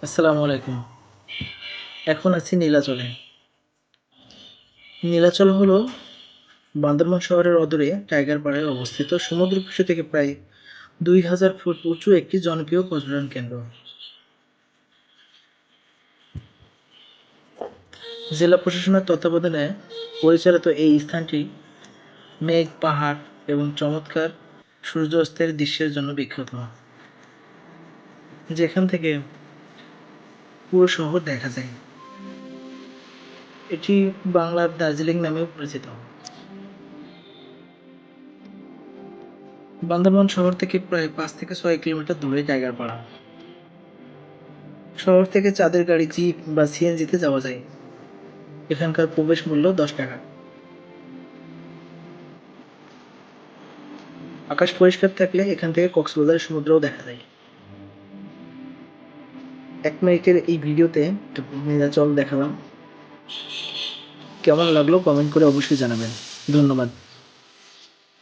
আসসালামু আলাইকুম। এখন আছি নীলাচলে। নীলাচল হলো বান্দরবান শহরের অদূরে টাইগার পাড়ে অবস্থিত সমুদ্রপৃষ্ঠ থেকে প্রায় ২,০০০ ফুট উঁচু একটি জনপ্রিয় পর্যটন কেন্দ্র। জেলা প্রশাসনের তত্ত্বাবধানে পরিচালিত এই স্থানটি মেঘ, পাহাড় এবং চমৎকার সূর্যাস্তের দৃশ্যের জন্য বিখ্যাত, যেখান থেকে পুরো শহর দেখা যায়। এটি বাংলার দার্জিলিং নামেও পরিচিত। বান্দরবান শহর থেকে প্রায় ৫ থেকে ৬ কিলোমিটার দূরে টাইগার পাড়া। শহর থেকে চাঁদের গাড়ি, জিপ বা সিএনজিতে যাওয়া যায়। এখানকার প্রবেশ মূল্য ১০ টাকা। আকাশ পরিষ্কার থাকলে এখান থেকে কক্সবাজারের সমুদ্রও দেখা যায়। ১ মিনিটের এই ভিডিওতে নীলাচল দেখালাম। কেমন লাগলো কমেন্ট করে অবশ্যই জানাবেন। ধন্যবাদ।